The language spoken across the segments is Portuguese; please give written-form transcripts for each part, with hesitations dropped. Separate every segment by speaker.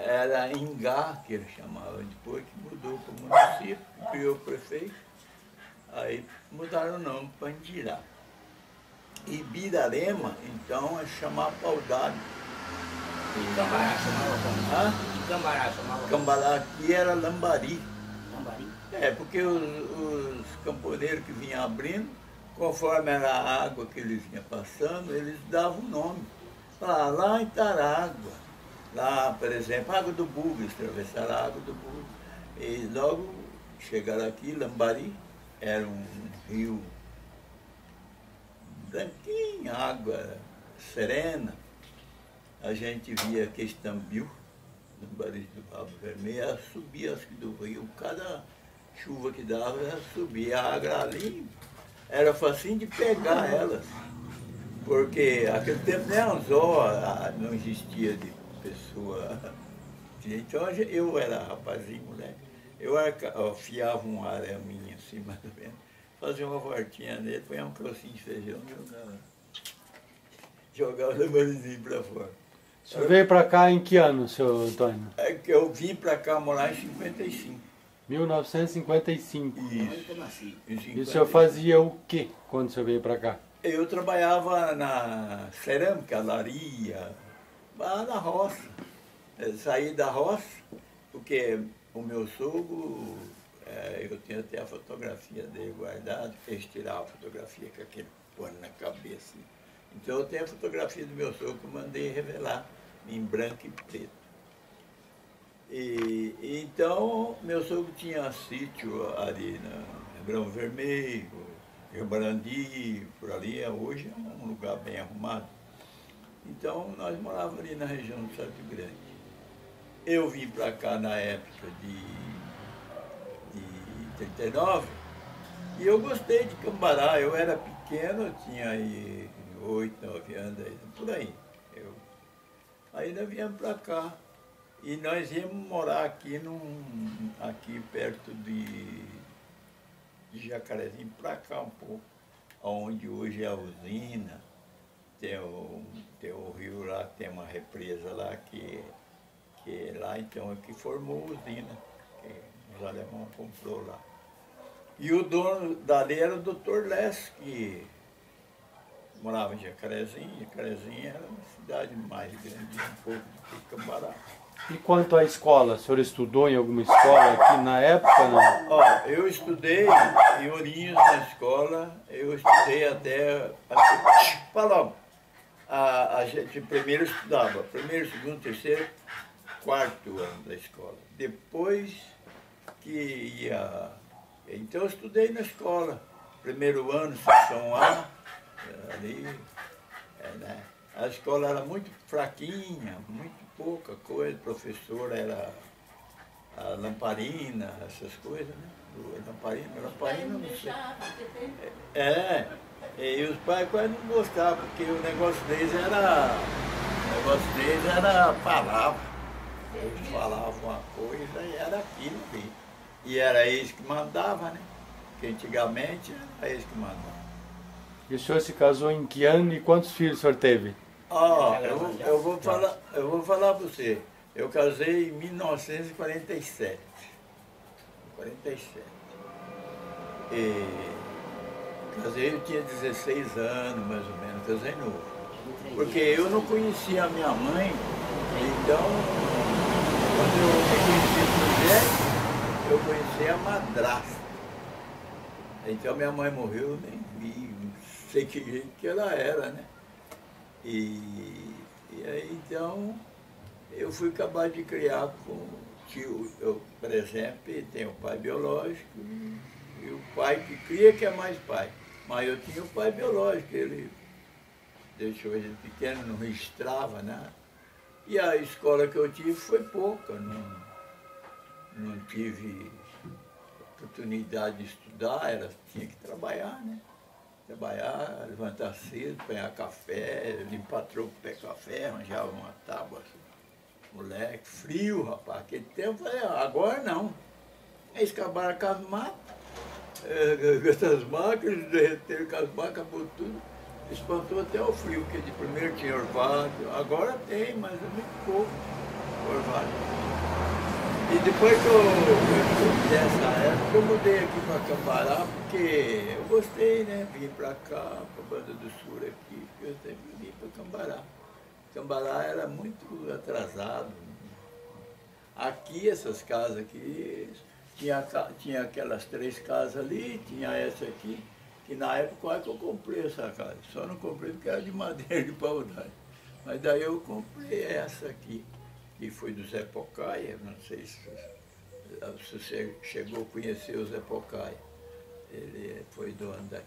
Speaker 1: era Ingá, que ele chamava, depois que mudou para o município, que criou o prefeito, aí mudaram o nome para Andirá. E Birarema, então, é chamar Paudalho.
Speaker 2: Cambará chamava como?
Speaker 1: Hã?
Speaker 2: Cambará chamava como?
Speaker 1: Cambará aqui era Lambari.
Speaker 2: Lambari.
Speaker 1: É, porque os camponeiros que vinham abrindo, conforme era a água que eles vinham passando, eles davam o nome. Lá em Tarágua, lá, por exemplo, Água do Bugre, eles atravessaram a Água do Bugre. E logo chegaram aqui, Lambari, era um rio branquinho, água serena. A gente via Questambio, Lambari do Rabo Vermelho, ela subia do rio, cada chuva que dava, ela subia. A água ali era facinho de pegar elas, porque naquele tempo nem anzol, não existia de pessoa. Então eu era rapazinho, moleque, eu afiava um araminho assim, mais ou menos, fazia uma voltinha nele, põe um trocinho de feijão e jogava o lambarizinho para fora.
Speaker 3: O senhor veio para cá em que ano, senhor Antônio?
Speaker 1: É que eu vim para cá morar em 55.
Speaker 3: 1955.
Speaker 2: Eu nasci.
Speaker 3: E o senhor fazia o que quando o senhor veio para cá?
Speaker 1: Eu trabalhava na cerâmica, laria, lá na roça. Eu saí da roça, porque o meu sogro, eu tenho até a fotografia dele guardada, fez tirar a fotografia com aquele pano na cabeça. Então eu tenho a fotografia do meu sogro que eu mandei revelar em branco e preto. Então, meu sogro tinha sítio ali na Ribeirão Vermelho, Rio Barandi, por ali, hoje é um lugar bem arrumado. Então, nós morávamos ali na região do Salto Grande. Eu vim para cá na época de 39 e eu gostei de Cambará. Eu era pequeno, eu tinha aí 8, 9 anos, por aí. Aí nós viemos para cá. E nós íamos morar aqui, aqui perto de Jacarezinho, para cá um pouco, onde hoje é a usina. Tem o rio lá, tem uma represa lá que lá então é que formou a usina, que os alemães comprou lá. E o dono dali era o Dr. Less, que morava em Jacarezinho. Jacarezinho era uma cidade mais grande um pouco do que Cambará.
Speaker 3: E quanto à escola, o senhor estudou em alguma escola aqui na época, não?
Speaker 1: Ó, eu estudei em Ourinhos na escola, eu estudei até Paloma. A gente primeiro estudava, primeiro, segundo, terceiro, quarto ano da escola. Depois que ia... Então eu estudei na escola, primeiro ano, seção A, ali, né? A escola era muito fraquinha, muito pouca coisa, o professor era a lamparina, essas coisas, né? Lamparina não sei. E os pais quase não gostavam, porque o negócio deles era palavra. Eles falavam uma coisa e era aquilo mesmo. E era eles que mandavam, né? Porque antigamente era eles que mandavam.
Speaker 3: E o senhor se casou em que ano e quantos filhos o senhor teve?
Speaker 1: Eu vou falar para você. Eu casei em 1947. 47. Casei, eu tinha 16 anos, mais ou menos, casei novo. Porque eu não conhecia a minha mãe, então, quando eu me conheci mulher, eu conheci a madrasta. Então minha mãe morreu, eu nem vi, não sei que jeito que ela era, né? E aí, então, eu fui acabar de criar com o tio. Eu, por exemplo, tenho o pai biológico e o pai que cria que é mais pai. Mas eu tinha o pai biológico, ele deixou a gente pequeno, não registrava nada. E a escola que eu tive foi pouca, não tive oportunidade de estudar, tinha que trabalhar, né? Trabalhar, levantar cedo, pegar café, limpar troco, pegar café, arranjava uma tábua. Moleque, frio, rapaz. Aquele tempo, agora não. Eles acabaram com as matas, essas máquinas, derreteram com as matas, acabou tudo. Espantou até o frio, porque de primeiro tinha orvalho, agora tem, mas é muito pouco. formado. E depois que dessa época, eu mudei aqui para Cambará, porque eu gostei, né? Vim para cá, para a Banda do Sul aqui, eu sempre vim para Cambará. Cambará era muito atrasado. Aqui, essas casas aqui, tinha aquelas 3 casas ali, tinha essa aqui, que na época quase que eu comprei essa casa. Só não comprei porque era de madeira de paudade. Mas daí eu comprei essa aqui, que foi do Zé Pocaia, não sei se você chegou a conhecer o Zé Pocaia. Ele foi dono daqui.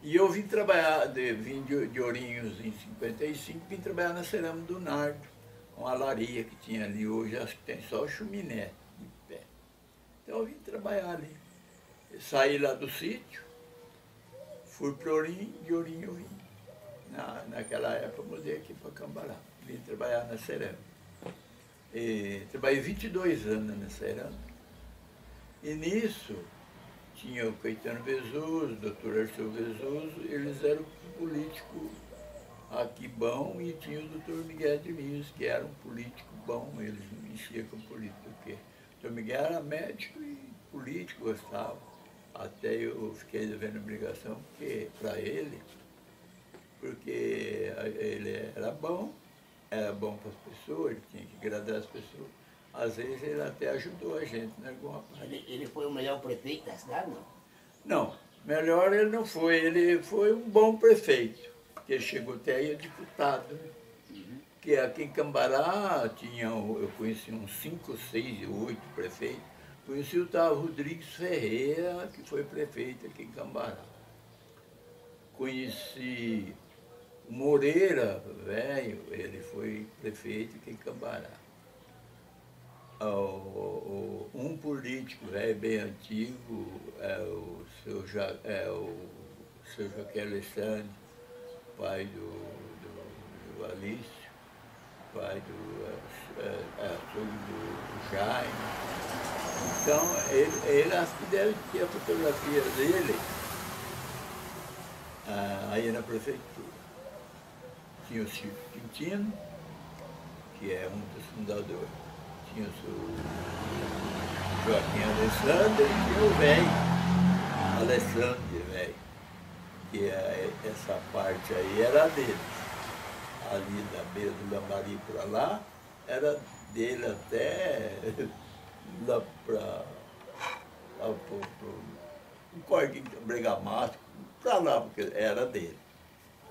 Speaker 1: E eu vim trabalhar, vim de Ourinhos em 55, vim trabalhar na Cerâmica do Nardo, uma laria que tinha ali, hoje acho que tem só chuminé de pé. Então eu vim trabalhar ali. Eu saí lá do sítio, fui para Ourinho, de Ourinho eu vim. Naquela época eu mudei aqui para Cambará, vim trabalhar na Cerâmica. Trabalhei 22 anos na Cerâmica. E nisso tinha o Caetano Vezoso, o doutor Arceu Vezoso, eles eram políticos aqui bom, e tinha o doutor Miguel Diniz, que era um político bom, eles não mexiam com político, porque o doutor Miguel era médico e político, gostava. Até eu fiquei devendo obrigação para ele, porque ele era bom para as pessoas, ele tinha que agradar as pessoas. Às vezes ele até ajudou a gente em alguma parte.
Speaker 2: Ele foi o melhor prefeito da cidade, não?
Speaker 1: Não, melhor ele não foi. Ele foi um bom prefeito, que ele chegou até aí a deputado. Né?
Speaker 2: Uhum.
Speaker 1: Que aqui em Cambará eu conheci uns 5, 6, 8 prefeitos. Conheci o tal Rodrigues Ferreira, que foi prefeito aqui em Cambará. Conheci o Moreira, velho, ele foi prefeito aqui em Cambará. Um político velho, bem antigo, é o seu Joaquim Alessandro, pai do Alício, pai do Jaime. Então, ele acho que deve ter a fotografia dele aí na prefeitura. Tinha o Chico Quintino, que é um dos fundadores. Tinha o seu Joaquim Alessandro e tinha o velho, Alessandro, velho, que essa parte aí era dele. Ali da beira do Lambari para lá, era dele até lá para um corguinho de Bregamasco, para lá, porque era dele.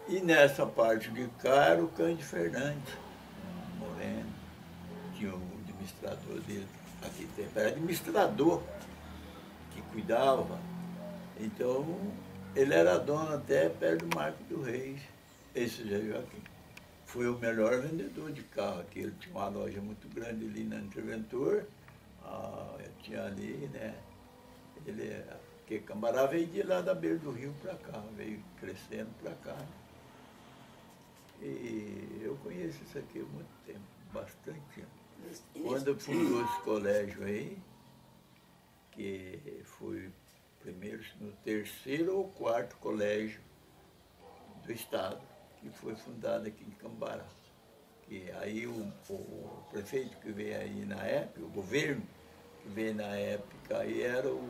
Speaker 1: E nessa parte de cá era o Cândido Fernandes, moreno, tinha o administrador dele, aqui era administrador, que cuidava. Então, ele era dono até perto do Marco do Reis, esse Zé Joaquim. Foi o melhor vendedor de carro aqui, ele tinha uma loja muito grande ali na Interventor, tinha ali, né, porque Cambará veio de lá da beira do rio para cá, veio crescendo para cá. E eu conheço isso aqui há muito tempo, bastante tempo. Quando eu fundou esse colégio aí, que foi no terceiro ou quarto colégio do Estado, que foi fundado aqui em Cambará. E aí o prefeito que veio aí na época, o governo que veio na época, aí era o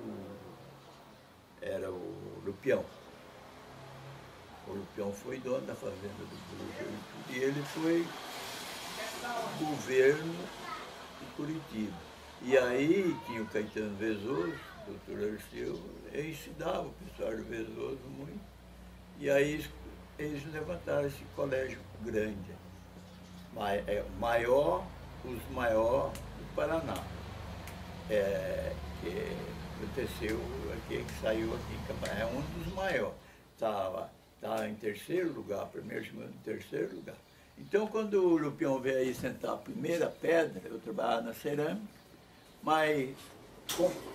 Speaker 1: Lupião. O Lupião foi dono da fazenda do Bruno, e ele foi governo de Curitiba. E aí tinha o Caetano Vezoso, o doutor Arceu, ele ensinava o pessoal do Vezoso muito. E aí eles levantaram esse colégio grande, os maiores do Paraná. Que aconteceu aqui, que saiu aqui em Cambará, é um dos maiores. Estava em terceiro lugar, primeiro, segundo, terceiro lugar. Então, quando o Lupião veio aí sentar a primeira pedra, eu trabalhava na cerâmica, mas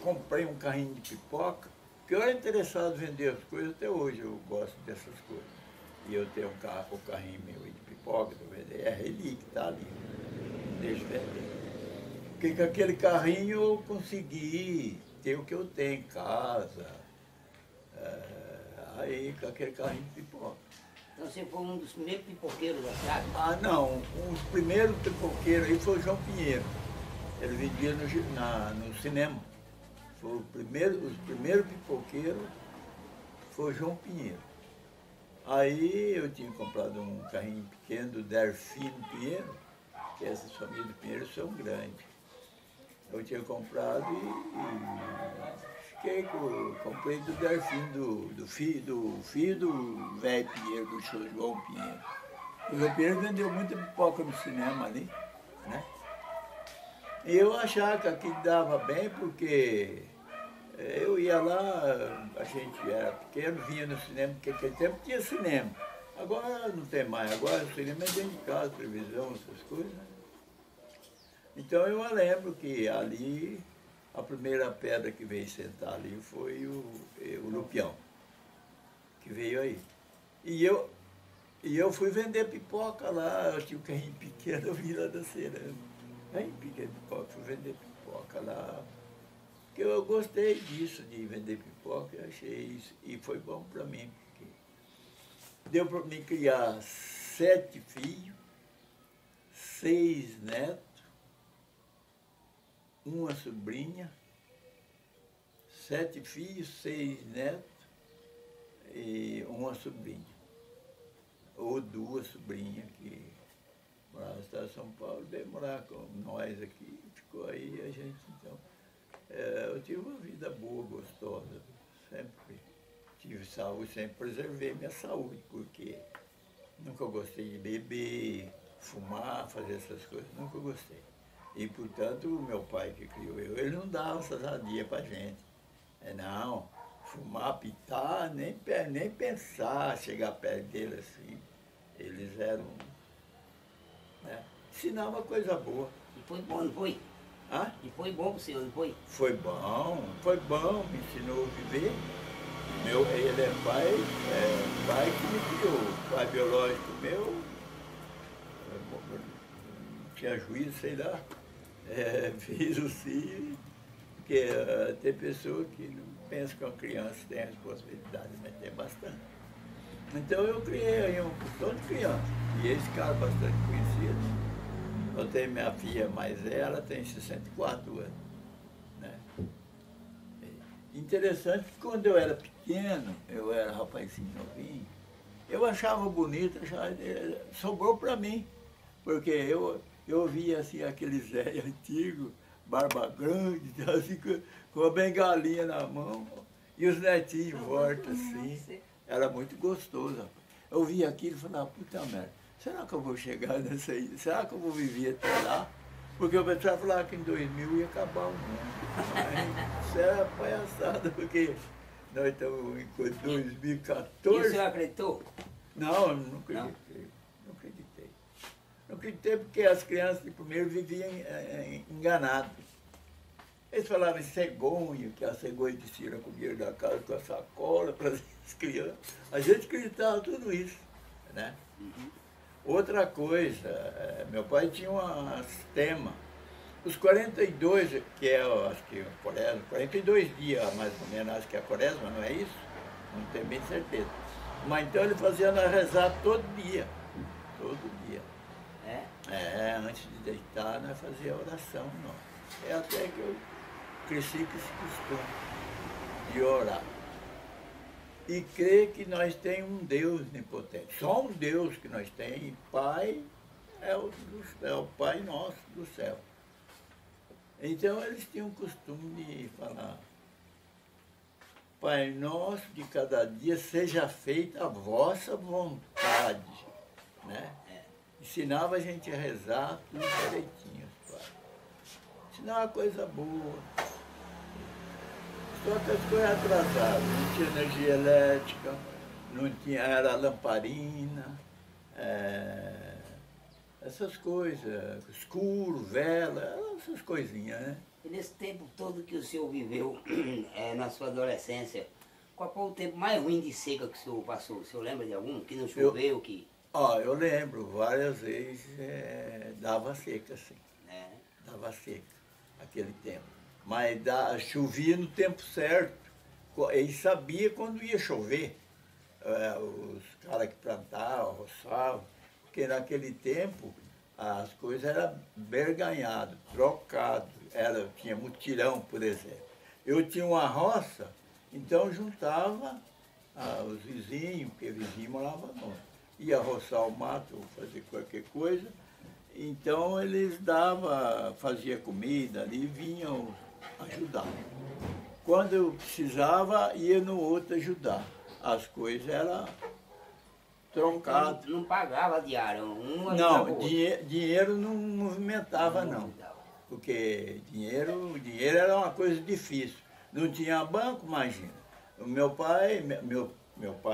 Speaker 1: comprei um carrinho de pipoca, porque eu era interessado em vender as coisas, até hoje eu gosto dessas coisas. E eu tenho um carrinho meu de pipoca, eu vender, é relíquia, está ali, não deixo vender. Porque com aquele carrinho eu consegui ter o que eu tenho em casa, aí com aquele carrinho de pipoca.
Speaker 2: Então você foi um dos primeiros pipoqueiros da cidade?
Speaker 1: Ah, não, os primeiros pipoqueiros aí foi o João Pinheiro. Ele vendia no cinema. Foi os primeiros pipoqueiros foi o João Pinheiro. Aí eu tinha comprado um carrinho pequeno do Delfino Pinheiro, que essas famílias de Pinheiro são grandes. Eu tinha comprado comprei do Delfino, do filho do velho Pinheiro, do senhor João Pinheiro. O João Pinheiro vendeu muita pipoca no cinema ali, né? E eu achava que aquilo dava bem porque eu ia lá, a gente era pequeno, vinha no cinema, porque naquele tempo tinha cinema. Agora não tem mais, agora o cinema é dentro de casa, televisão, essas coisas, né? Então eu lembro que ali, a primeira pedra que veio sentar ali foi o Lupião, que veio aí. E eu fui vender pipoca lá, eu tinha um carrinho pequeno, eu vim lá da cerâmica. Carrinho pequeno de pipoca, fui vender pipoca lá. Porque eu gostei disso, de vender pipoca, eu achei isso, e foi bom para mim, porque deu para mim criar 7 filhos, 6 netos, uma sobrinha, 7 filhos, 6 netos e uma sobrinha. Ou 2 sobrinhas que moravam no estado de São Paulo, veio morar com nós aqui, ficou aí a gente, então. Eu tive uma vida boa, gostosa, sempre tive saúde, sempre preservei minha saúde, porque nunca gostei de beber, fumar, fazer essas coisas, nunca gostei. E, portanto, o meu pai que criou eu, ele não dava ousadia pra gente. Não, fumar, pitar, nem pensar, chegar perto dele assim. Eles eram, né? Ensinavam coisa boa.
Speaker 2: E foi bom, não foi?
Speaker 1: Hã?
Speaker 2: E foi bom pro senhor, não foi?
Speaker 1: Foi bom, me ensinou a viver. Ele é pai que me criou, pai biológico meu, não tinha juízo, sei lá. Fiz o sim, porque tem pessoas que não pensam que uma criança tem responsabilidade, mas tem bastante. Então eu criei aí um montão de criança, e esse cara bastante conhecido. Eu tenho minha filha mais velha, ela tem 64 anos. Né? Interessante que quando eu era pequeno, eu era rapazinho novinho, eu achava bonito, sobrou para mim, porque eu via assim, aqueles velhos antigos, barba grande, assim, com a bengalinha na mão, e os netinhos em volta, assim. Era muito gostoso, rapaz. Eu via aquilo e falava, puta merda, será que eu vou chegar nessa aí? Será que eu vou viver até lá? Porque o pessoal falava que em 2000 ia acabar o mundo. Mas isso era palhaçada, porque nós estamos em 2014.
Speaker 2: E o senhor acreditou?
Speaker 1: Não, eu não acreditei. Não acreditei. Não acreditei porque as crianças de primeiro viviam enganadas. Eles falavam em cegonha, que a cegonha descia com o dinheiro da casa com a sacola para as crianças. A gente acreditava tudo isso, né?
Speaker 2: Uhum.
Speaker 1: Outra coisa, meu pai tinha um sistema. Os 42, que é, acho que a quaresma, 42 dias mais ou menos, acho que é a quaresma, não é isso? Não tenho bem certeza. Mas então ele fazia nós rezar todo dia. Todo dia. Antes de deitar, nós fazíamos oração. Não. É até que eu cresci com esse costume de orar. E crer que nós temos um Deus onipotente. Só um Deus que nós temos, e Pai é o Pai nosso do céu. Então eles tinham o costume de falar, Pai nosso, de cada dia seja feita a vossa vontade. Né? Ensinava a gente a rezar tudo direitinho, Pai. Ensinava uma coisa boa. Só que as coisas atrasadas, não tinha energia elétrica, não tinha, era lamparina, essas coisas, escuro, vela, essas coisinhas, né?
Speaker 2: E nesse tempo todo que o senhor viveu na sua adolescência, qual foi o tempo mais ruim de seca que o senhor passou? O senhor lembra de algum? Que não choveu, que...
Speaker 1: Eu lembro, várias vezes dava seca, assim. Dava seca, aquele tempo. Mas chovia no tempo certo. Ele sabia quando ia chover. os caras que plantavam, roçavam, porque naquele tempo as coisas eram berganhadas, trocadas, tinha mutirão, por exemplo. Eu tinha uma roça, então juntava os vizinhos, porque vizinho morava longe. Ia roçar o mato, fazer qualquer coisa, então eles faziam comida ali e vinham ajudar. Quando eu precisava, ia no outro ajudar. As coisas eram trocadas.
Speaker 2: Não pagava diário,
Speaker 1: Não, dinheiro não movimentava não. Porque dinheiro era uma coisa difícil. Não tinha banco, imagina. O meu pai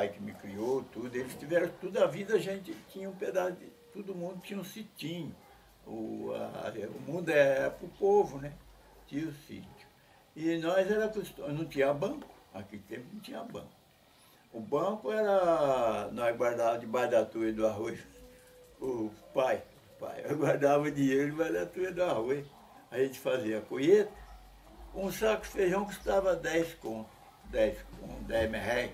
Speaker 1: que me criou, tudo, eles tiveram toda a vida, a gente tinha um pedaço de. Todo mundo tinha um sitinho. O mundo era para o povo, né? Tinha o sítio. E nós não tinha banco, naquele tempo não tinha banco. O banco nós guardávamos debaixo da tuia do arroz. O pai, eu guardava o dinheiro debaixo da tuia do arroz. A gente fazia a colheita, um saco de feijão custava 10 conto, 10 merréis.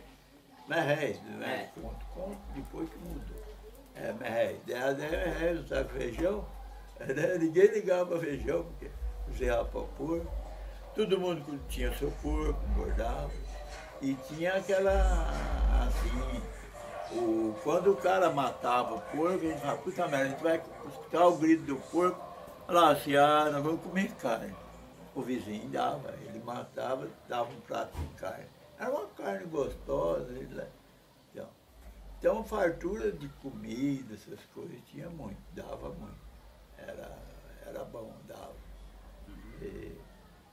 Speaker 1: Merréis, né? Conto, depois que mudou. Merréis, 10 merréis um saco de feijão. Ninguém ligava para feijão, porque usava para porco. Todo mundo tinha seu porco, engordava. E tinha aquela, assim, quando o cara matava o porco, a gente falava, puta merda, a gente vai escutar o grito do porco, falava assim, nós vamos comer carne. O vizinho dava, ele matava, dava um prato de carne. Era uma carne gostosa. Então, fartura de comida, essas coisas, tinha muito, dava muito. Era bom, dava.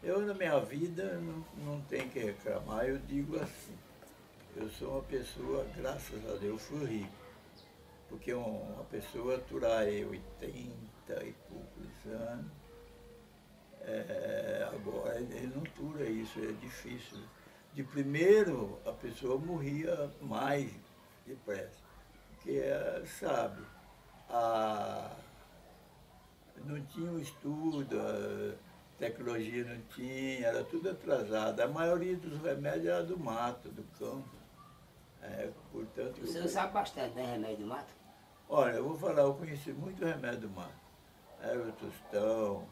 Speaker 1: Eu, na minha vida, não tenho que reclamar, eu digo assim, eu sou uma pessoa, graças a Deus, fui rico. Porque uma pessoa aturar 80 e poucos anos, agora ele não atura isso, é difícil. De primeiro, a pessoa morria mais depressa, porque, sabe, não tinha um estudo, tecnologia não tinha, era tudo atrasado. A maioria dos remédios era do mato, do campo. Portanto,
Speaker 2: o senhor sabe bastante, né, remédio do mato?
Speaker 1: Olha, eu vou falar, eu conheci muito remédio do mato. Era o tostão,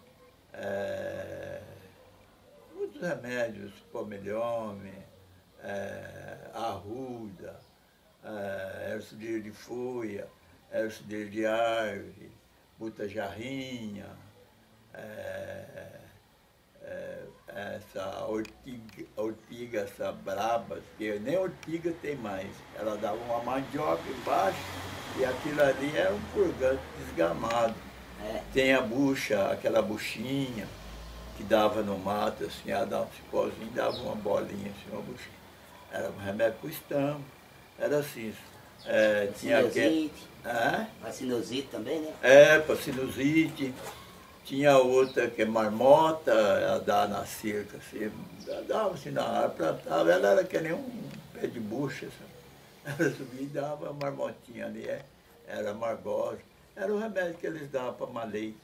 Speaker 1: muitos remédios, pomelhome, arruda, erçudeiro de folha, erçudeiro de árvore, butajarrinha, essa ortiga, essa braba, que nem ortiga tem mais. Ela dava uma mandioca embaixo e aquilo ali era um purgante desgamado. Tem a bucha, aquela buchinha que dava no mato, assim, ela dava um cipózinho, dava uma bolinha, assim, uma buchinha. Era um remédio para o estômago, era assim. Tinha aquele.
Speaker 2: Para sinusite também, né?
Speaker 1: Para sinusite. Tinha outra que é marmota, ela dava na cerca, assim, ela dava assim na árvore, plantava, ela era que nem um pé de bucha, sabe? Ela subia e dava a marmotinha ali, era margosa. Era o remédio que eles davam para maleita.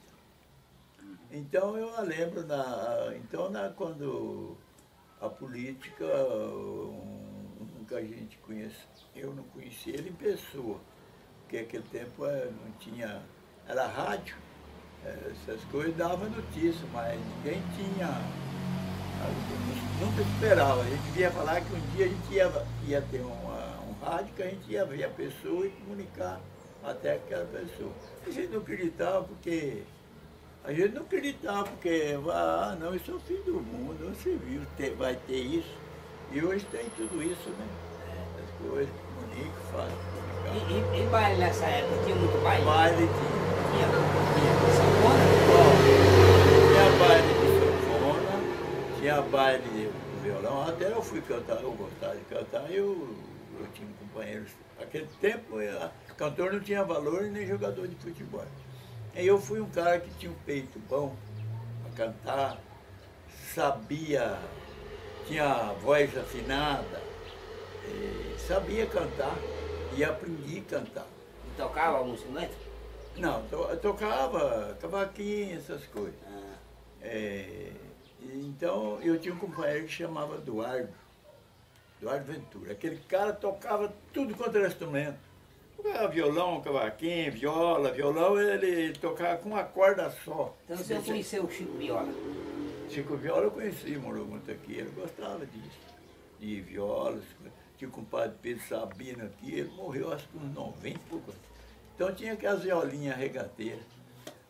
Speaker 1: Então eu lembro, quando a política, que a gente conhece, eu não conhecia ele em pessoa, porque naquele tempo não tinha, era rádio. Essas coisas davam notícia, mas ninguém tinha, nunca esperava. A gente via falar que um dia a gente ia ter um rádio que a gente ia ver a pessoa e comunicar até aquela pessoa. A gente não acreditava porque, não, isso é o fim do mundo, você viu, vai ter isso. E hoje tem tudo isso, né? As coisas, comunica, faz.
Speaker 2: E baile nessa época, tinha muito baile?
Speaker 1: Baile tinha
Speaker 2: sanfona?
Speaker 1: Tinha baile de sanfona, tinha baile de violão, até eu fui cantar, eu gostava de cantar, eu tinha companheiros. Naquele tempo, cantor não tinha valor nem jogador de futebol. E eu fui um cara que tinha um peito bom para cantar, sabia, tinha voz afinada, sabia cantar e aprendi a cantar.
Speaker 2: E tocava algum instrumento?
Speaker 1: Não, tocava cavaquinho, essas coisas. Então, eu tinha um companheiro que chamava Eduardo. Eduardo Ventura. Aquele cara tocava tudo quanto era instrumento. Tocava violão, cavaquinho, viola. Violão ele tocava com uma corda só.
Speaker 2: Então você conheceu o Chico Viola?
Speaker 1: Chico Viola eu conheci, morou muito aqui. Ele gostava disso, de violas. Tinha o compadre Pedro Sabino aqui, ele morreu acho que uns 90 e pouco. Então tinha aquelas violinhas regateiras.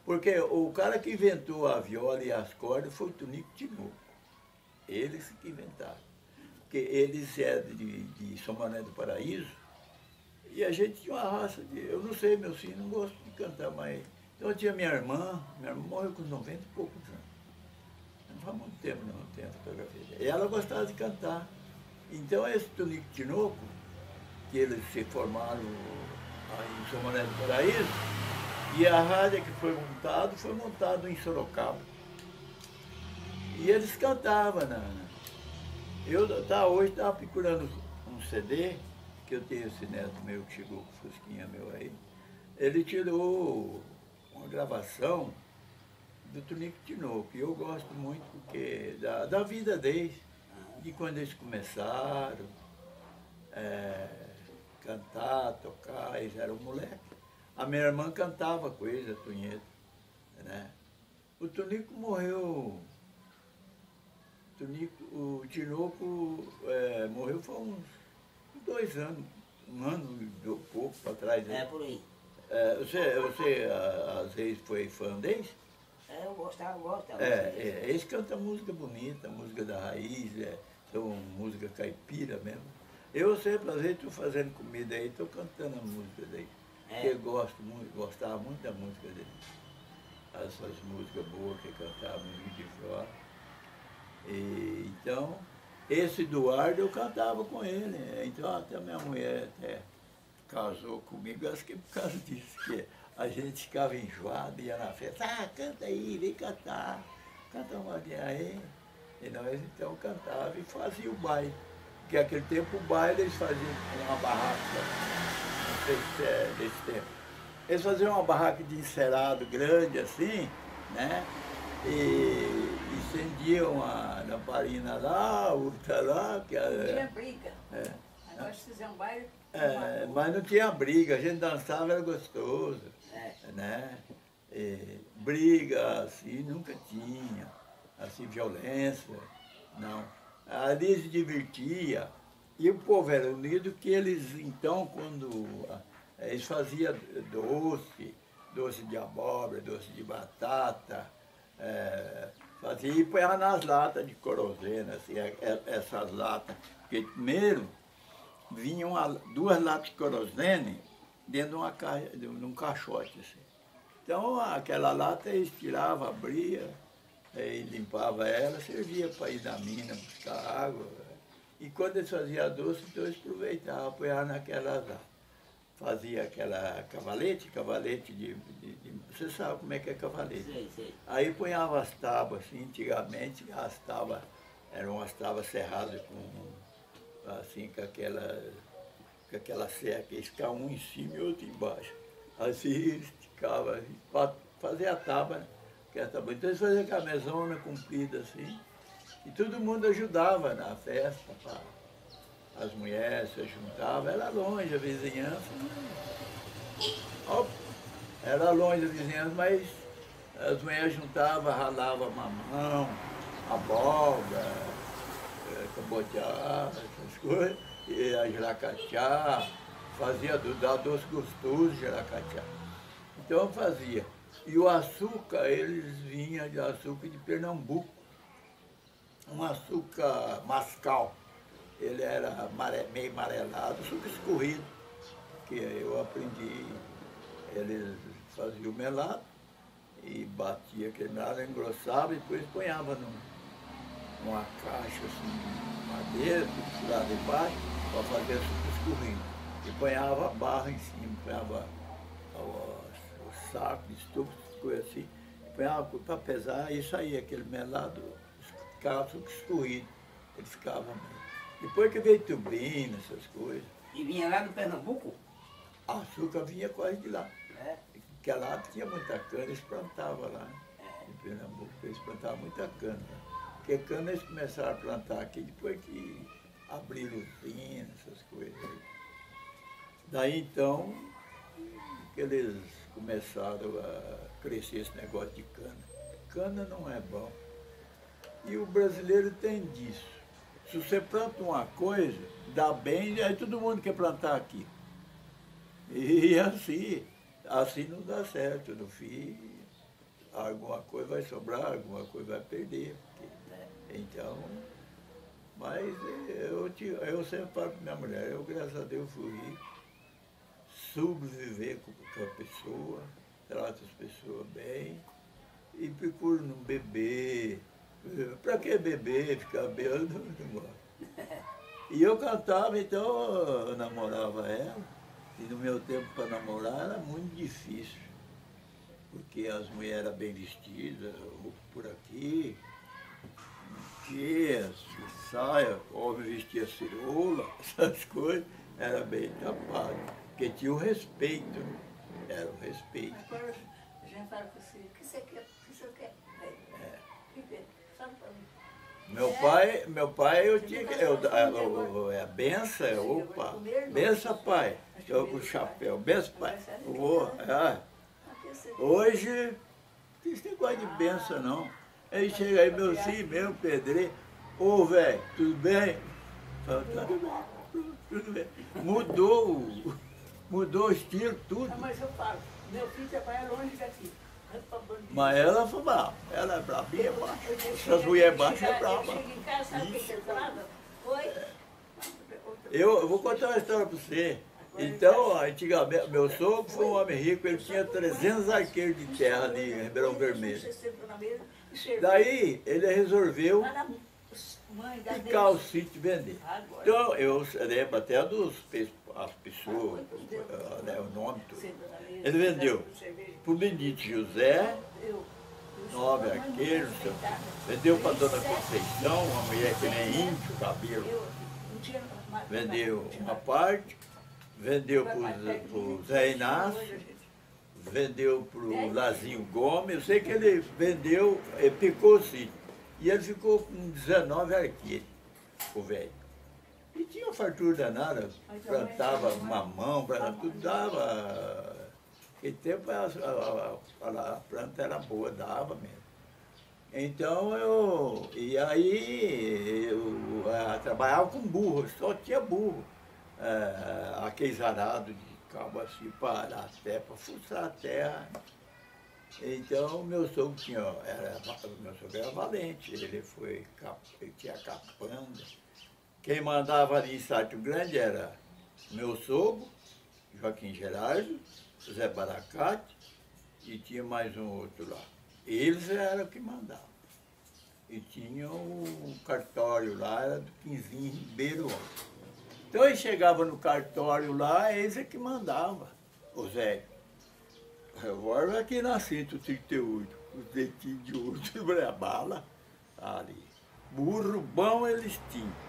Speaker 1: Porque o cara que inventou a viola e as cordas foi o Tonico Tinoco. Eles que inventaram. Porque eles eram de São Manuel do Paraíso, e a gente tinha uma raça de... Eu não sei, meu filho, não gosto de cantar, mas... Então eu tinha minha irmã morreu com 90 e poucos anos. Não faz muito tempo, não tem a fotografia dela. E ela gostava de cantar. Então esse Tonico Tinoco, que eles se formaram aí em São Manuel do Paraíso, e a rádio que foi montado em Sorocaba. E eles cantavam, hoje estava procurando um CD, que eu tenho esse neto meu que chegou com fusquinha meu aí. Ele tirou uma gravação do Tonico Tinoco, e eu gosto muito porque da vida deles, de quando eles começaram cantar, tocar, eles eram moleques. A minha irmã cantava com eles, a Tunheta, né? O Tonico morreu, o Tinoco morreu faz uns 2 anos, um ano e pouco para trás. Né?
Speaker 2: Por aí.
Speaker 1: Você às vezes foi fã deles?
Speaker 2: Eu gostava.
Speaker 1: Eles cantam música bonita, música da raiz, são música caipira mesmo. Eu sempre, às vezes, estou fazendo comida aí, estou cantando a música dele. Porque eu gostava muito da música dele. Essas músicas boas que cantavam no de viola. Então, esse Eduardo eu cantava com ele. Então até minha mulher casou comigo, acho que por causa disso, que a gente ficava enjoado, ia na festa, canta aí, vem cantar, canta uma linha aí. E nós então cantava e fazia o baile. Porque naquele tempo o baile eles faziam uma barraca, não sei se é desse tempo. Eles faziam uma barraca de encerado grande assim, né? E acendiam a lamparina lá, outra lá.
Speaker 4: Tinha briga. Aí nós fizemos um baile.
Speaker 1: Mas não tinha briga, a gente dançava, era gostoso. Né? Briga, assim, nunca tinha. Assim, violência, não. Ali se divertia. E o povo era unido que eles, então, quando eles faziam doce de abóbora, doce de batata, fazia e põe nas latas de querosene, assim, essas latas. Porque primeiro vinham 2 latas de querosene dentro de uma caixa, de um caixote. Assim. Então aquela lata eles tiravam, abria, e limpava ela, servia para ir na mina buscar água. E quando eles faziam doce, então eles aproveitavam, apoiavam naquelas latas. Fazia aquela cavalete você sabe como é que é cavalete.
Speaker 2: Sei.
Speaker 1: Aí punhava as tábuas, assim, antigamente as tábuas eram as tábuas serradas com aquela serra, que eles ficavam um em cima e outro embaixo. Assim esticava, para fazer a tábua, que era tábua. Então eles faziam aquela mesona comprida assim, e todo mundo ajudava na festa, as mulheres se juntavam, era longe a vizinhança. Era longe a vizinhança, mas as mulheres juntavam, ralavam mamão, abóbora, cabotiá, essas coisas, e a jiracachá, fazia doce gostoso de jiracachá. Então fazia. E o açúcar, eles vinham de açúcar de Pernambuco, um açúcar mascal. Ele era meio amarelado, açúcar escorrido, que eu aprendi. Eles faziam o melado e batia aquele melado, engrossava e depois ponhava numa caixa assim, de madeira, lá debaixo, para fazer açúcar escorrido. E ponhava a barra em cima, ponhava o saco de estufa, coisa assim, ponhava para pesar e saía aquele melado, ficava açúcar escorrido. Ele ficava meio. Depois que veio turbina, essas coisas.
Speaker 2: E vinha lá do Pernambuco?
Speaker 1: A açúcar vinha quase de lá. Porque lá tinha muita cana, eles plantavam lá. Em Pernambuco, eles plantavam muita cana. Porque cana eles começaram a plantar aqui depois que abrir usina, essas coisas aí. Daí então, que eles começaram a crescer esse negócio de cana. Cana não é bom. E o brasileiro tem disso. Se você planta uma coisa, dá bem, aí todo mundo quer plantar aqui. E assim não dá certo. No fim, alguma coisa vai sobrar, alguma coisa vai perder. Então, mas eu sempre falo para minha mulher, eu graças a Deus fui rico, sobreviver com a pessoa, trato as pessoas bem e procuro não beber. Para que beber, ficar bêbado, não gosto. E eu cantava, então eu namorava ela, e no meu tempo para namorar era muito difícil, porque as mulheres eram bem vestidas, por aqui, saia, homem vestia cirola, essas coisas, era bem tapado, porque tinha o respeito, era o respeito.
Speaker 4: Agora a gente fala com você, o que você quer? O que você quer? Sabe para mim?
Speaker 1: Meu pai, eu tinha que. A benção, opa, benção, pai. Eu com o chapéu, benção, pai. Hoje, não tem negócio de benção, não. Aí chega aí, meu filho, meu pedreiro. Ô, velho, tudo bem? Fala, tudo bem. Mudou o estilo, tudo.
Speaker 4: Mas eu falo, meu filho trabalha longe daqui.
Speaker 1: Mas ela foi brava, ela é brabinha, baixa. Essas mulheres baixas é brava.
Speaker 4: Eu chego em casa, sabe o que você falava? Oi?
Speaker 1: Eu vou contar uma história para você. Então, antigamente, meu sogro foi um homem rico, ele tinha 300 arqueiros de terra ali em Ribeirão Vermelho. Daí, ele resolveu ficar o sítio vender. Então, eu lembro até as pessoas, o nome tudo. Ele vendeu para o Benito José, 9 arqueiros, vendeu para a Dona Conceição, uma mulher que nem índio, cabelo. Vendeu uma parte, vendeu para o Zé Inácio, vendeu para o Lazinho Gomes. Eu sei que ele vendeu, picou o sítio. E ele ficou com 19 arqueiros, o velho. E tinha uma fartura danada, plantava mamão, tudo dava. Naquele tempo a planta era boa, dava mesmo. Então eu trabalhava com burro, só tinha burro. Aqueles arados de cabo assim para arar a terra, para fuçar a terra. Então meu sogro meu sogro era valente, ele tinha capanga. Quem mandava ali em Sátio Grande era meu sogro, Joaquim Gerardo, Zé Baracate, e tinha mais um outro lá. Eles eram que mandavam. E tinha o cartório lá, era do Quinzinho Ribeiro. Então ele chegava no cartório lá, eles é que mandavam. Ô Zé, revólver aqui na 138, os dentinhos de ouro, a bala ali. Burro bom eles tinham.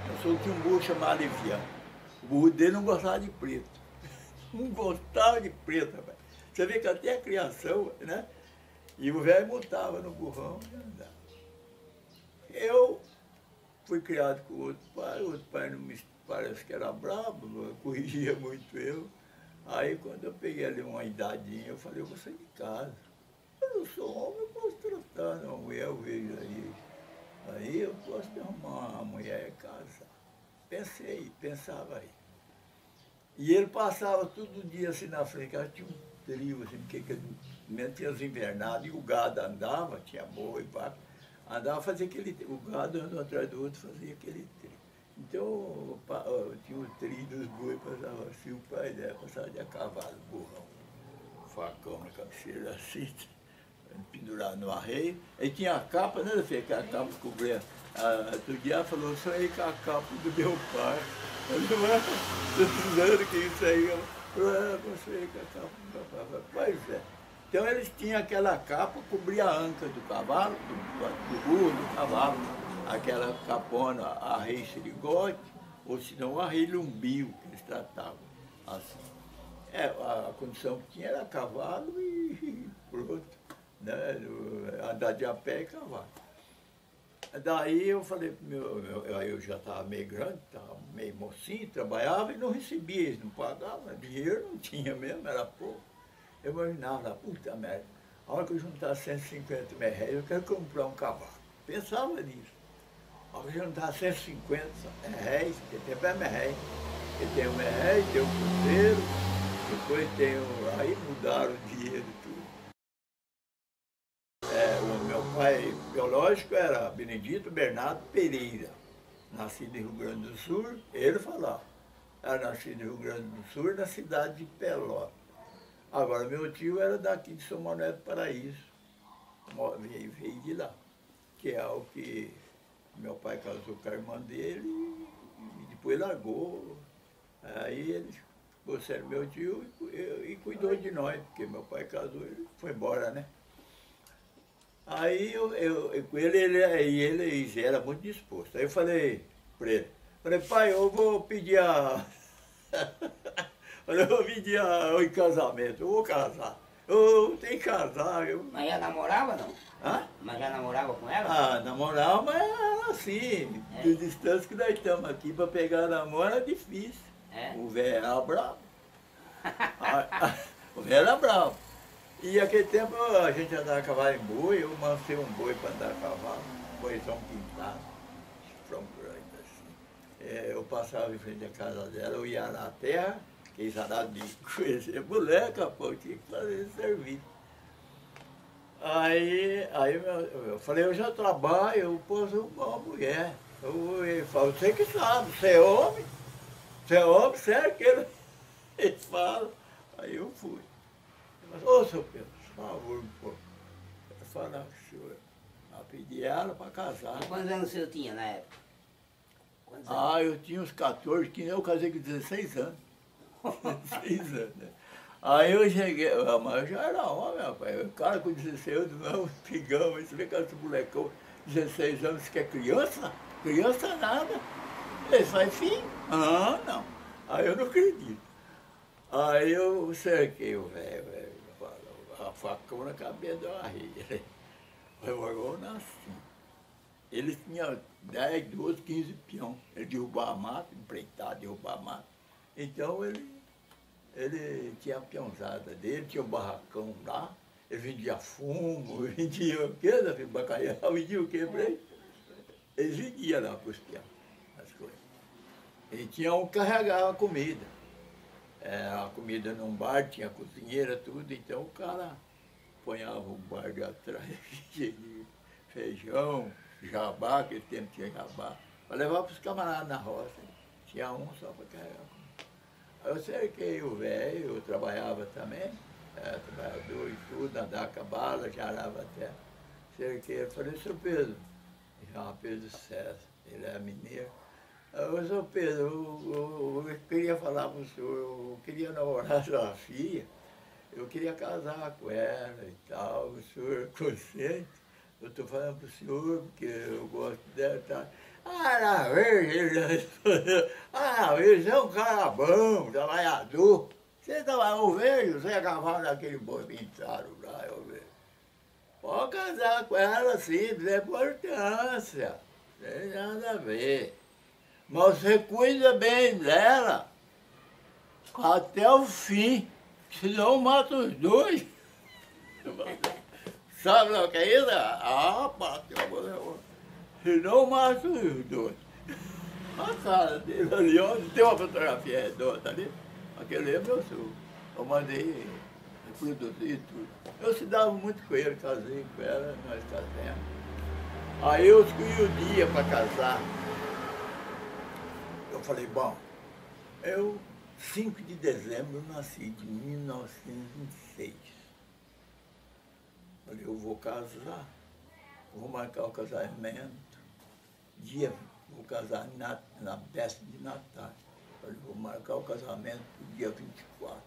Speaker 1: Eu só tinha um burro chamado Liviano. O burro dele não gostava de preto. Não gostava de preto, rapaz. Você vê que até a criação, né? E o velho montava no burrão e andava. Eu fui criado com outro pai não me parece que era brabo, corrigia muito eu. Aí quando eu peguei ali uma idadinha, eu falei, eu vou sair de casa. Eu não sou homem, eu posso tratar uma mulher, eu vejo aí. Aí eu posso arrumar uma mulher e casar. Pensava aí. E ele passava todo dia assim na frente, tinha um trio, assim, porque tinha as invernadas, e o gado andava, tinha boi, vaca, andava, fazia o gado andando atrás do outro, fazia aquele trio. Então, tinha o trio dos bois, passava assim, o pai dela passava de a cavalo, burrão, facão na cabeceira, assim, pendurado no arreio. Aí tinha a capa, né, filho, que a capa cobria. Outro dia ela falou, sonhei com a capa do meu pai. Eu estou precisando que isso aí. Eu sonhei com a capa do meu pai. Pois é. Então eles tinham aquela capa, cobria a anca do cavalo, do burro, do cavalo. Aquela capona, arreio xerigote, ou senão arreio lumbio, que eles tratavam assim. A condição que tinha era cavalo e pronto. Né? Andar de a pé e cavalo. Daí eu falei pro aí eu já estava meio grande, estava meio mocinho, trabalhava e não recebia, eles não pagavam, dinheiro não tinha mesmo, era pouco. Eu imaginava, puta merda, a hora que eu juntar 150 mil reais, eu quero comprar um cavalo. Pensava nisso. A hora que eu juntar 150 reais, porque tempo é merréis. Porque tem o merréis, tem o cruzeiro, depois tem o... Aí mudaram o dinheiro e tudo. O meu pai biológico era Benedito Bernardo Pereira, nascido em Rio Grande do Sul, ele falava. Era nascido em Rio Grande do Sul, na cidade de Pelotas. Agora, meu tio era daqui de São Manuel do Paraíso, veio de lá, que é o que meu pai casou com a irmã dele e depois largou. Aí ele ficou sendo meu tio e cuidou de nós, porque meu pai casou e foi embora, né? Aí com ele era muito disposto. Aí eu falei para ele, pai, eu vou pedir eu vou pedir em casamento, eu vou casar. Eu tenho que casar.
Speaker 2: Mas já namorava, não?
Speaker 1: Hã?
Speaker 2: Mas já namorava com ela?
Speaker 1: Ah, namorava, mas era assim, de distância que nós estamos aqui, para pegar namoro é difícil. O velho era bravo. O velho era bravo. E naquele tempo a gente andava a cavalo em boi, eu mancei um boi para andar a cavalo, um boizão pintado, chifrão grande assim. Eu passava em frente à casa dela, eu ia na terra, fiquei sarado de conhecer moleca, pô, tinha que fazer esse serviço. Aí eu falei, eu já trabalho, eu posso uma mulher. Ele falou, você que sabe, você é homem, você é aquele. Ele fala. Aí eu fui. Ô, seu Pedro, por favor, pô. Eu falei, senhor, eu pedi ela para casar.
Speaker 2: E quantos anos o senhor tinha na época?
Speaker 1: Eu tinha uns 14, 15, eu casei com 16 anos. 16 anos, né? Aí eu cheguei, mas eu já era homem, rapaz. O cara com 16 anos, não, pigão, você vê que esse molecão, 16 anos, você quer criança? Criança nada. Ele faz fim? Ah, não. Aí eu não acredito. Aí eu cerquei o velho, a facão na cabeça da barriga. Eu nasci. Ele tinha 10, 12, 15 peão. Ele derrubava mato, empreitado, derrubava mato. Então ele tinha a peãozada dele, tinha um barracão lá, ele vendia fumo, vendia o quê, bacalhau, vendia o quê para ele? Ele vendia lá para os peões, as coisas. E tinha um que carregava comida. A comida num bar, tinha cozinheira, tudo, então o cara ponhava o bar de atrás, cheio de feijão, jabá, aquele tempo tinha jabá, para levar para os camaradas na roça. Tinha um só para carregar comida. Aí eu cerquei o velho, eu trabalhava também, trabalhador e tudo, andava a cavalo, já arava a terra. Cerquei, eu falei, seu Pedro, ele chama Pedro César, ele é mineiro. Ô, seu Pedro, eu queria falar para o senhor, eu queria namorar sua filha, eu queria casar com ela e tal, o senhor consente? Eu estou falando para o senhor porque eu gosto dela e tal. Na verde, você é um cara bom, trabalhador. Você trabalhou verde, você é cavalo daquele boi pintado lá, eu vejo. Pode casar com ela sim, é importância, não tem nada a ver. Mas você cuida bem dela até o fim, senão mata os dois. Sabe o que é isso? Bateu. Senão mata os dois. A cara dele ali, onde tem uma fotografia redonda ali, aquele é meu sogro. Eu mandei reproduzir tudo. Eu se dava muito com ele, casei com ela, nós casamos. Aí eu escolhi o dia para casar. Eu falei, bom, 5 de dezembro, eu nasci de 1926. Falei, eu vou casar, vou marcar o casamento, vou casar na véspera de Natal. Falei, vou marcar o casamento no dia 24.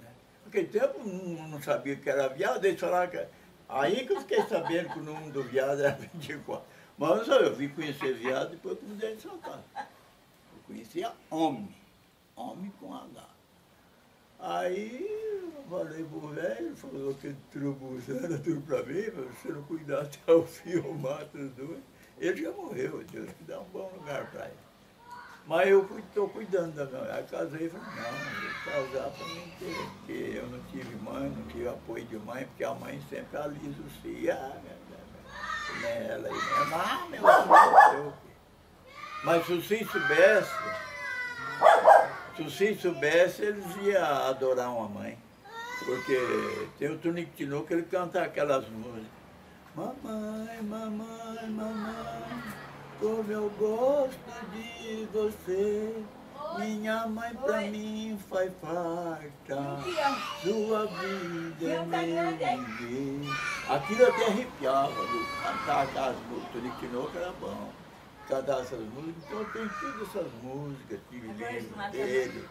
Speaker 1: Né? Naquele tempo eu não sabia que era viado, eles falaram que... Aí que eu fiquei sabendo que o nome do viado era 24. Mas eu vim conhecer viado depois que eu mudei de São Paulo. Conhecia homem com H. Aí eu falei pro velho, ele falou que trubuzando tudo pra mim, mas se não cuidar até o fim, eu mato os dois. Ele já morreu, Deus que dá um bom lugar pra ele. Mas eu estou cuidando da minha mãe. Aí casei e falei, não, vou casar para mim ter, porque eu não tive mãe, não tive apoio de mãe, porque a mãe sempre alisa o filho, nem ela aí, meu Deus. Mas se o filho soubesse, eles iam adorar uma mãe. Porque tem o Tonico Tinoco que ele canta aquelas músicas. Mamãe, mamãe, mamãe, como eu gosto de você. Minha mãe pra mim faz falta, sua vida é meu viver. Aquilo eu até arrepiava, cantar aquelas músicas, Tonico Tinoco era bom. Cantar essas músicas, então eu tenho todas essas músicas, tive livro dele.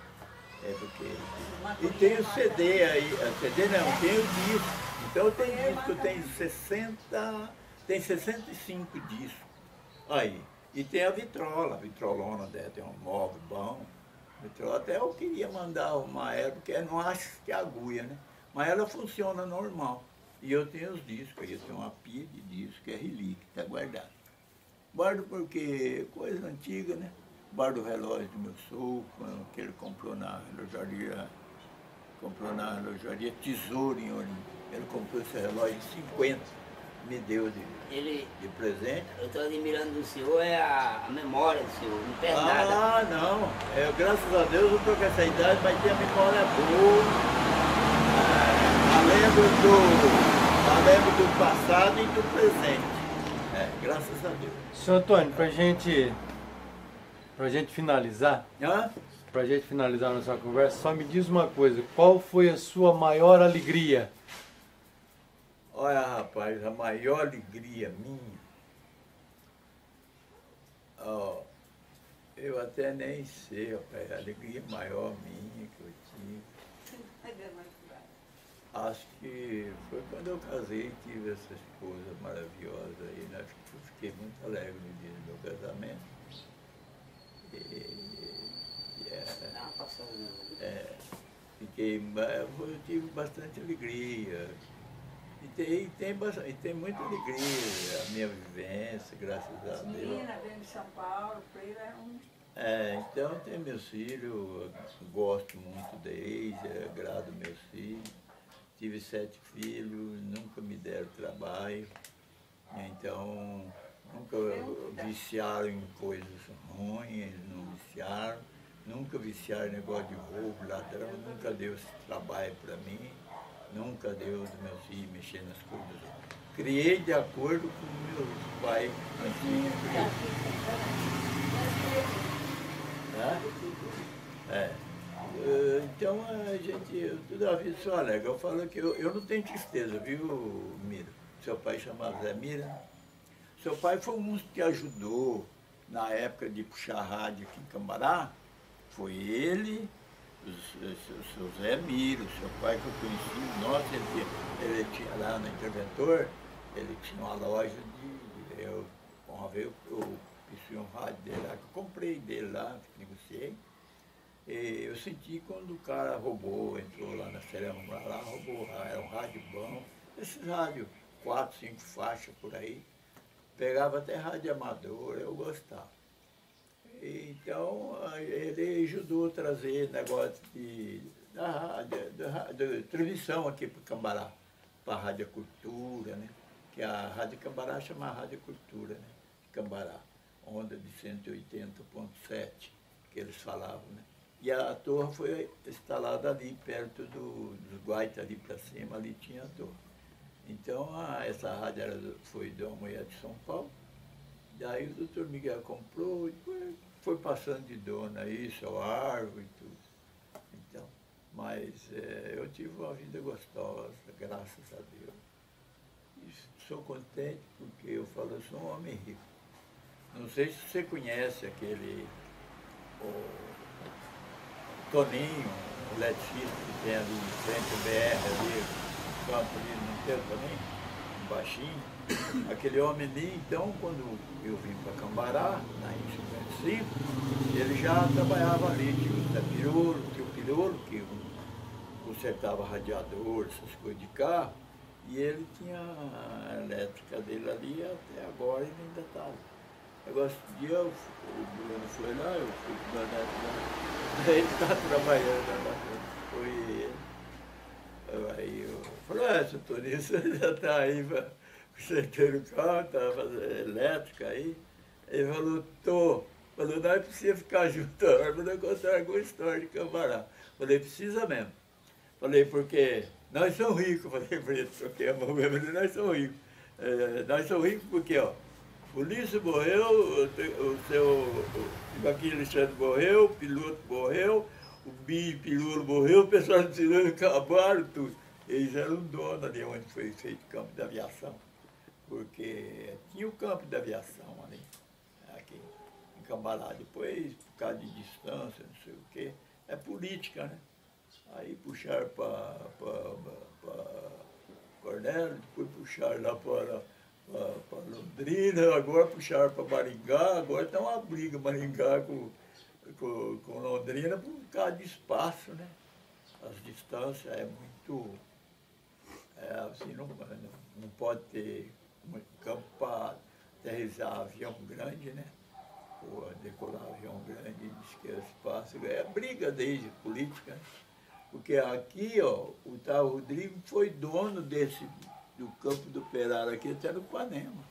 Speaker 1: E tem o CD aí, CD não, tem o disco. Então tem disco, eu tenho 65 discos. Aí. E tem a vitrolona dela, tem um móvel bom. Vitrola, até eu queria mandar uma época, porque não acho que é agulha, né? Mas ela funciona normal. E eu tenho os discos aí, eu tenho uma pilha de discos que é relíquia, está guardado. Guardo porque coisa antiga, né? Guardo o relógio do meu sogro, que ele comprou na relojaria Tesouro em Olinda. Ele comprou esse relógio em 50, me deu de presente.
Speaker 2: Eu estou admirando do senhor, é a memória do senhor, não perde nada.
Speaker 1: Ah, não. Graças a Deus eu estou com essa idade, mas tem a memória boa. Lembro do passado e do presente. Graças a Deus.
Speaker 3: Senhor Antônio, pra gente finalizar, pra gente finalizar a nossa conversa, só me diz uma coisa, qual foi a sua maior alegria?
Speaker 1: Olha, rapaz, a maior alegria minha, eu até nem sei, rapaz, a alegria maior minha que eu tive. Acho que foi quando eu casei e tive essa esposa maravilhosa aí, né? Eu fiquei muito alegre no dia do meu casamento. Eu tive bastante alegria. E tem muita alegria, a minha vivência, graças a Deus.
Speaker 4: Menina, vem de São Paulo, Freire é um...
Speaker 1: Então tem meus filhos, eu gosto muito deles, agrado meus filhos. Tive 7 filhos, nunca me deram trabalho, então nunca viciaram em coisas ruins, não viciaram, nunca viciaram em negócio de roubo, ladrão, nunca deu esse trabalho para mim, nunca deu os meus filhos mexer nas coisas. Criei de acordo com meus pais antigos. Então toda a vida sou alegre. Eu falo que eu não tenho tristeza, viu, Mira? Seu pai chamava Zé Mira. Seu pai foi um que ajudou na época de puxar rádio aqui em Cambará. Foi ele, o seu Zé Mira, o seu pai que eu conheci. Nossa, ele tinha lá no Interventor, ele tinha uma loja uma vez eu fiz um rádio dele lá, que eu comprei dele lá, negociei. Eu senti quando o cara roubou, entrou lá na Serama, lá roubou, era um rádio bom, esses rádios, 4, 5 faixas por aí, pegava até rádio amador, eu gostava. Então, ele ajudou a trazer negócio de transmissão aqui para Cambará, para a Rádio Cultura, né? Que a Rádio Cambará chama Rádio Cultura, né? Cambará, onda de 180.7, que eles falavam, né? E a torre foi instalada ali, perto dos Guaitas, ali para cima, ali tinha a torre. Então, essa rádio foi de uma mulher de São Paulo, daí o doutor Miguel comprou, e foi passando de dona aí, seu árvore e tudo. Então, mas eu tive uma vida gostosa, graças a Deus. E sou contente porque eu falo, eu sou um homem rico. Não sei se você conhece aquele... Toninho, o eletricista que tem ali em frente ao BR, ali, o campo ali, não tem o Toninho? Um baixinho. Aquele homem ali, então, quando eu vim para Cambará, em 55, ele já trabalhava ali, tinha o Pirolo, que consertava radiador, essas coisas de carro, e ele tinha a elétrica dele ali, até agora ele ainda estava. Agora, esse dia o Bruno foi lá, eu fui com o meu neto lá, ele está trabalhando lá, foi ele. Aí eu falei, seu Toninho, você já está aí consertando o carro, está fazendo elétrica aí? Ele falou, tô. Falou, não é preciso ficar junto, não contar alguma história de camarada. Falei, precisa mesmo. Falei, porque nós somos ricos. Falei para ele, troquei a mão mesmo, nós somos ricos. Nós somos ricos porque, ó, o Lício morreu, o seu Joaquim Alexandre morreu, o piloto morreu, o piloto morreu, o pessoal do Cirano acabaram tudo. Eles eram donos ali onde foi feito o campo de aviação, porque tinha o campo de aviação ali, aqui em Cambará. Depois, por causa de distância, não sei o quê, é política, né? Aí puxaram para Cornélio, depois puxaram lá para Londrina, agora puxaram para Maringá, agora está uma briga Maringá com Londrina por causa de espaço, né? As distâncias é muito... assim, não pode ter muito campo para aterrissar avião grande, né? Ou decolar avião grande, diz que é espaço. É briga desde política, né? Porque aqui, ó, o tal Rodrigo foi dono do campo do Operário aqui, até no Panema.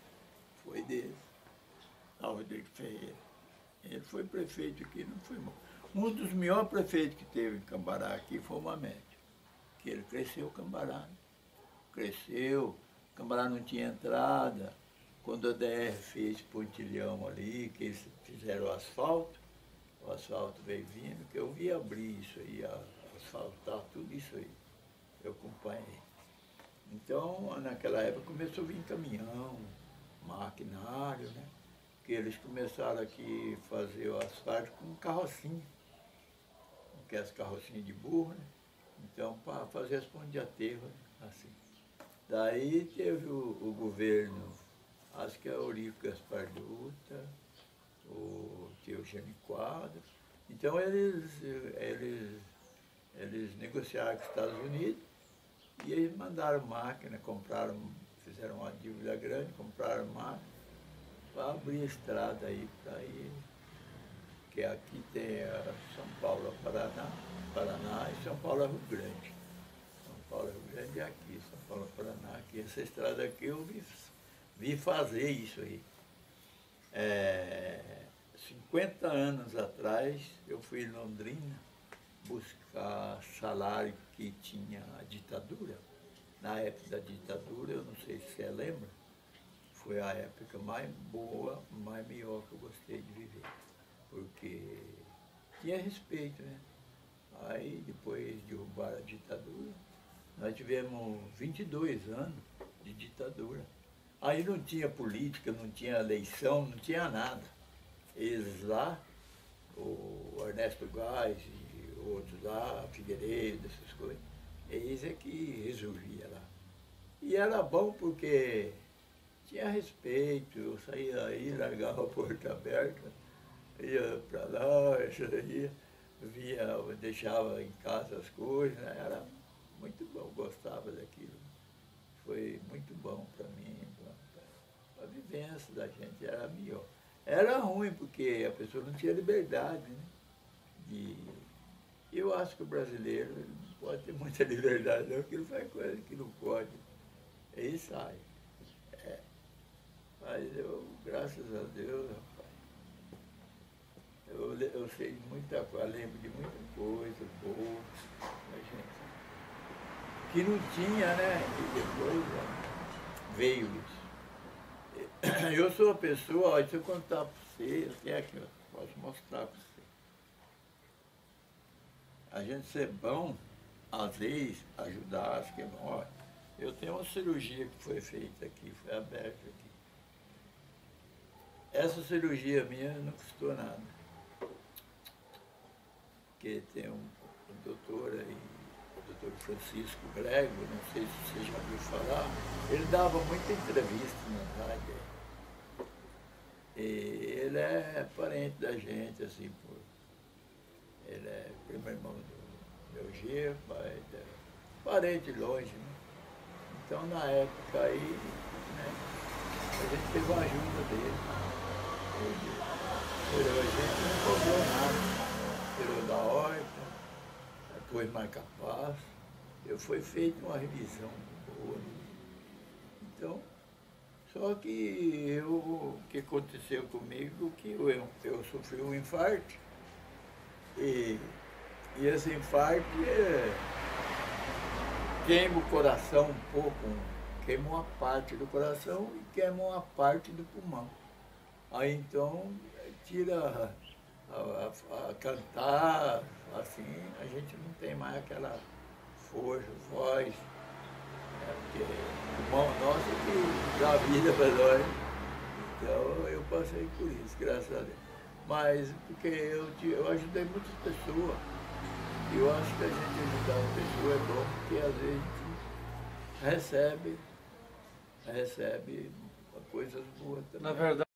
Speaker 1: Foi dele. O Rodrigo Ferreira. Ele foi prefeito aqui, não foi mal. Um dos melhores prefeitos que teve em Cambará aqui foi o Mamete, que ele cresceu Cambará. Né? Cresceu, Cambará não tinha entrada. Quando a DR fez pontilhão ali, que eles fizeram o asfalto veio vindo, que eu vi abrir isso aí, asfaltar tudo isso aí. Eu acompanhei. Então, naquela época começou a vir caminhão, maquinário, né? Que eles começaram aqui a fazer o asfalto com carrocinha, que é as carrocinhas de burro, né? Então, para fazer as pontes de aterro, né? Assim. Daí teve o governo, acho que é o Eurico Gaspar Dutra, o Eugênio Quadros. Então, eles negociaram com os Estados Unidos e eles mandaram máquina, fizeram uma dívida grande, compraram máquina para abrir a estrada aí para ir. Que aqui tem São Paulo, Paraná e São Paulo, Rio Grande. São Paulo, Rio Grande é aqui, São Paulo, Paraná, aqui. Essa estrada aqui eu vi fazer isso aí. 50 anos atrás, eu fui em Londrina buscar salário que tinha a ditadura. Na época da ditadura, eu não sei se você lembra, foi a época mais boa, mais melhor que eu gostei de viver. Porque tinha respeito, né? Aí, depois derrubaram a ditadura, nós tivemos 22 anos de ditadura. Aí não tinha política, não tinha eleição, não tinha nada. Eles lá, o Ernesto Gás e outros lá, Figueiredo, essas coisas, eles é que resolvia lá. E era bom porque tinha respeito, eu saía daí, largava a porta aberta, ia para lá, deixava em casa as coisas, né? Era muito bom, gostava daquilo. Foi muito bom para mim, a vivência da gente era melhor. Era ruim porque a pessoa não tinha liberdade, né? Eu acho que o brasileiro não pode ter muita liberdade, não, porque ele faz coisa que não pode. Aí sai. Mas eu, graças a Deus, rapaz, eu sei de muita coisa, lembro de muita coisa boa da gente. Que não tinha, né? E depois veio isso. Eu sou uma pessoa, ó, deixa eu contar para você, até aqui, ó, posso mostrar para você. A gente ser bom, às vezes, ajudar, acho que é bom. Ó, eu tenho uma cirurgia que foi feita aqui, foi aberta aqui. Essa cirurgia minha não custou nada. Porque tem um doutor aí, o doutor Francisco Grego, não sei se você já ouviu falar, ele dava muita entrevista na rádio. E ele é parente da gente, assim, ele é primo irmão do meu genro, parente longe, né? Então na época aí, né, a gente teve a ajuda dele. A gente não cobrou nada, tirou da horta, pôs mais capaz. Foi feita uma revisão boa. Então, só que o que aconteceu comigo, que eu sofri um infarto, e esse infarto queima o coração um pouco, queima uma parte do coração e queima uma parte do pulmão. Aí então tira a cantar, assim, a gente não tem mais aquela força, voz, né? Porque o pulmão nosso que dá vida para nós. Então eu passei por isso, graças a Deus. Mas porque eu ajudei muitas pessoas. E eu acho que a gente ajudar uma pessoa é bom, porque às vezes a gente recebe coisas boas também.
Speaker 3: Na verdade,